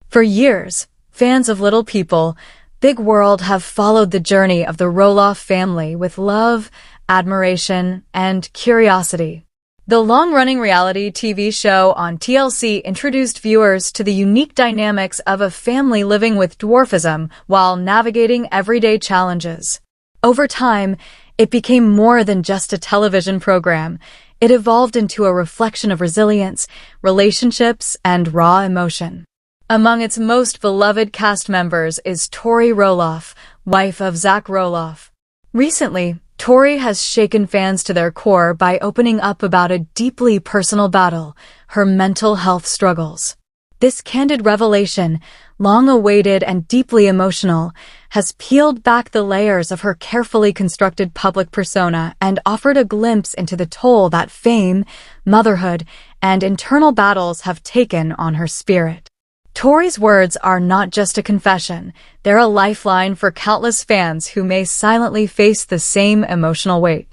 For years, fans of Little People, Big World have followed the journey of the Roloff family with love, admiration, and curiosity. The long-running reality TV show on TLC introduced viewers to the unique dynamics of a family living with dwarfism while navigating everyday challenges. Over time, it became more than just a television program. It evolved into a reflection of resilience, relationships, and raw emotion. Among its most beloved cast members is Tori Roloff, wife of Zach Roloff. Recently, Tori has shaken fans to their core by opening up about a deeply personal battle, her mental health struggles. This candid revelation, long awaited and deeply emotional, has peeled back the layers of her carefully constructed public persona and offered a glimpse into the toll that fame, motherhood, and internal battles have taken on her spirit. Tori's words are not just a confession, they're a lifeline for countless fans who may silently face the same emotional weight.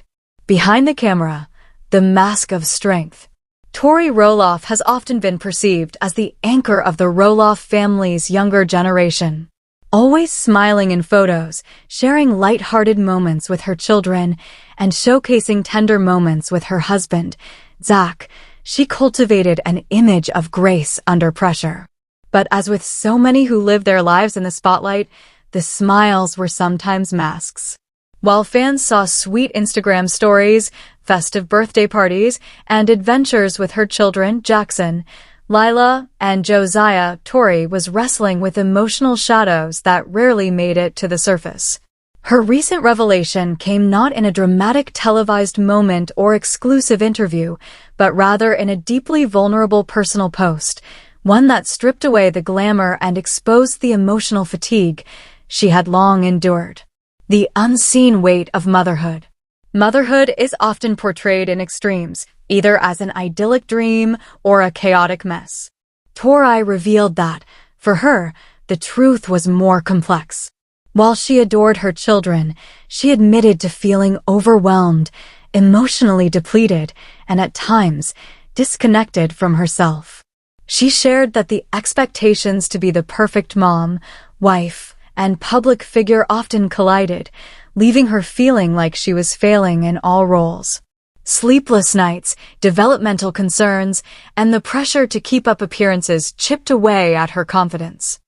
Behind the camera, the mask of strength. Tori Roloff has often been perceived as the anchor of the Roloff family's younger generation. Always smiling in photos, sharing light-hearted moments with her children, and showcasing tender moments with her husband, Zach, she cultivated an image of grace under pressure. But as with so many who live their lives in the spotlight, the smiles were sometimes masks. While fans saw sweet Instagram stories, festive birthday parties, and adventures with her children, Jackson, Lila, and Josiah, Tori was wrestling with emotional shadows that rarely made it to the surface. Her recent revelation came not in a dramatic televised moment or exclusive interview, but rather in a deeply vulnerable personal post, one that stripped away the glamour and exposed the emotional fatigue she had long endured. The unseen weight of motherhood. Motherhood is often portrayed in extremes, either as an idyllic dream or a chaotic mess. Tori revealed that, for her, the truth was more complex. While she adored her children, she admitted to feeling overwhelmed, emotionally depleted, and at times, disconnected from herself. She shared that the expectations to be the perfect mom, wife, and public figure often collided, leaving her feeling like she was failing in all roles. Sleepless nights, developmental concerns, and the pressure to keep up appearances chipped away at her confidence.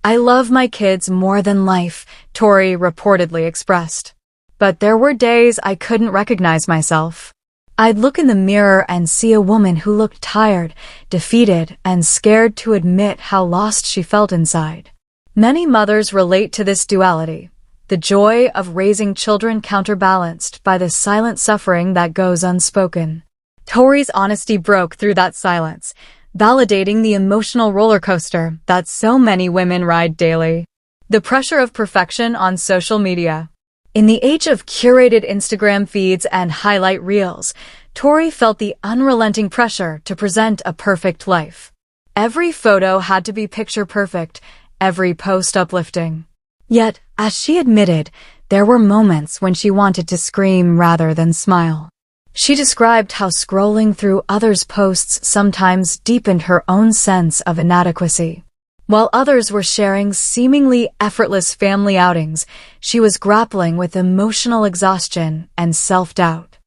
"I love my kids more than life," Tori reportedly expressed. "But there were days I couldn't recognize myself. I'd look in the mirror and see a woman who looked tired, defeated, and scared to admit how lost she felt inside." Many mothers relate to this duality, the joy of raising children counterbalanced by the silent suffering that goes unspoken. Tori's honesty broke through that silence, validating the emotional roller coaster that so many women ride daily. The pressure of perfection on social media. In the age of curated Instagram feeds and highlight reels, Tori felt the unrelenting pressure to present a perfect life. Every photo had to be picture perfect, every post uplifting. Yet, as she admitted, there were moments when she wanted to scream rather than smile. She described how scrolling through others' posts sometimes deepened her own sense of inadequacy. While others were sharing seemingly effortless family outings, she was grappling with emotional exhaustion and self-doubt.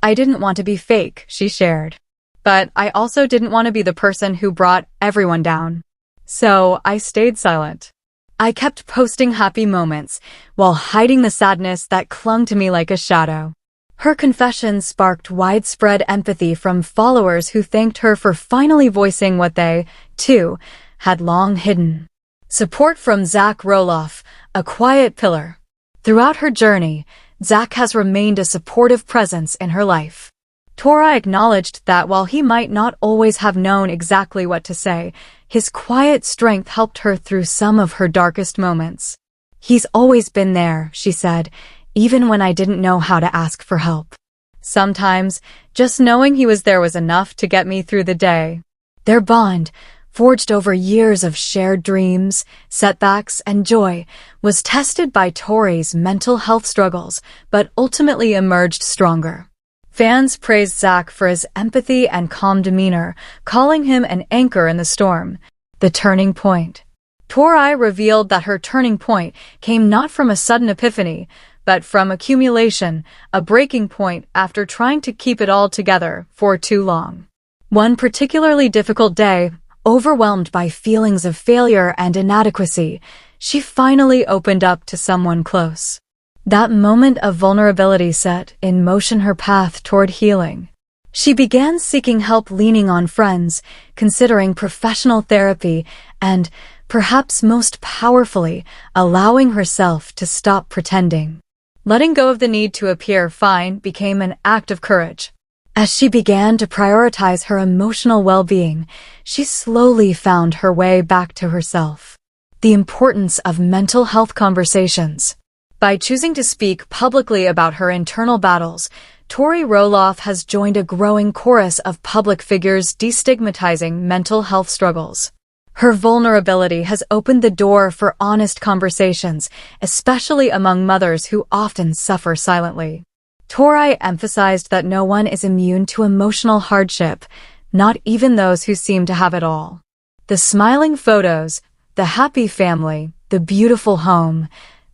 "I didn't want to be fake," she shared. "But I also didn't want to be the person who brought everyone down. So I stayed silent. I kept posting happy moments while hiding the sadness that clung to me like a shadow." Her confession sparked widespread empathy from followers who thanked her for finally voicing what they, too, had long hidden. Support from Zach Roloff, a quiet pillar. Throughout her journey, Zach has remained a supportive presence in her life. Tori acknowledged that while he might not always have known exactly what to say, his quiet strength helped her through some of her darkest moments. "He's always been there," she said, "even when I didn't know how to ask for help. Sometimes, just knowing he was there was enough to get me through the day." Their bond, forged over years of shared dreams, setbacks, and joy, was tested by Tori's mental health struggles, but ultimately emerged stronger. Fans praised Zach for his empathy and calm demeanor, calling him an anchor in the storm. The turning point. Tori revealed that her turning point came not from a sudden epiphany, but from accumulation, a breaking point after trying to keep it all together for too long. One particularly difficult day, overwhelmed by feelings of failure and inadequacy, she finally opened up to someone close. That moment of vulnerability set in motion her path toward healing. She began seeking help, leaning on friends, considering professional therapy, and, perhaps most powerfully, allowing herself to stop pretending. Letting go of the need to appear fine became an act of courage. As she began to prioritize her emotional well-being, she slowly found her way back to herself. The importance of mental health conversations. By choosing to speak publicly about her internal battles, Tori Roloff has joined a growing chorus of public figures destigmatizing mental health struggles. Her vulnerability has opened the door for honest conversations, especially among mothers who often suffer silently. Tori emphasized that no one is immune to emotional hardship, not even those who seem to have it all. The smiling photos, the happy family, the beautiful home,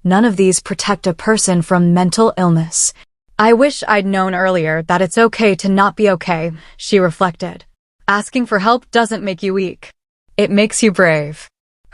none of these protect a person from mental illness. "I wish I'd known earlier that it's okay to not be okay," she reflected. "Asking for help doesn't make you weak. It makes you brave."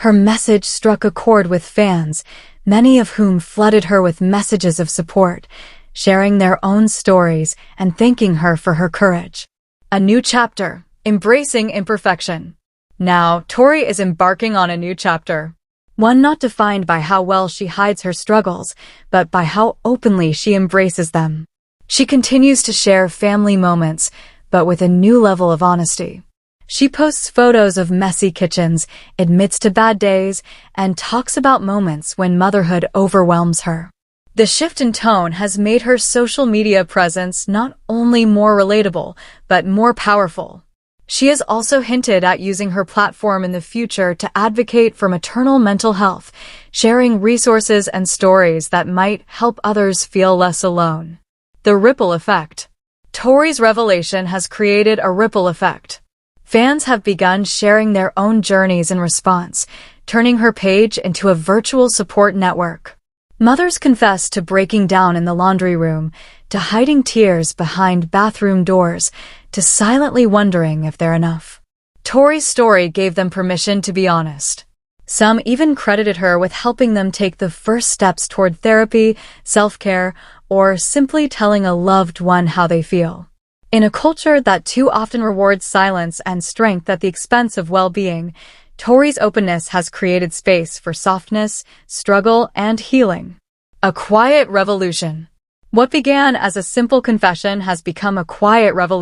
Her message struck a chord with fans, many of whom flooded her with messages of support, sharing their own stories and thanking her for her courage. A new chapter, embracing imperfection. Now, Tori is embarking on a new chapter. One not defined by how well she hides her struggles, but by how openly she embraces them. She continues to share family moments, but with a new level of honesty. She posts photos of messy kitchens, admits to bad days, and talks about moments when motherhood overwhelms her. The shift in tone has made her social media presence not only more relatable, but more powerful. She has also hinted at using her platform in the future to advocate for maternal mental health, sharing resources and stories that might help others feel less alone. The ripple effect. Tori's revelation has created a ripple effect. Fans have begun sharing their own journeys in response, turning her page into a virtual support network. Mothers confess to breaking down in the laundry room, to hiding tears behind bathroom doors, to silently wondering if they're enough. Tori's story gave them permission to be honest. Some even credited her with helping them take the first steps toward therapy, self-care, or simply telling a loved one how they feel. In a culture that too often rewards silence and strength at the expense of well-being, Tori's openness has created space for softness, struggle, and healing. A quiet revolution. What began as a simple confession has become a quiet revolution.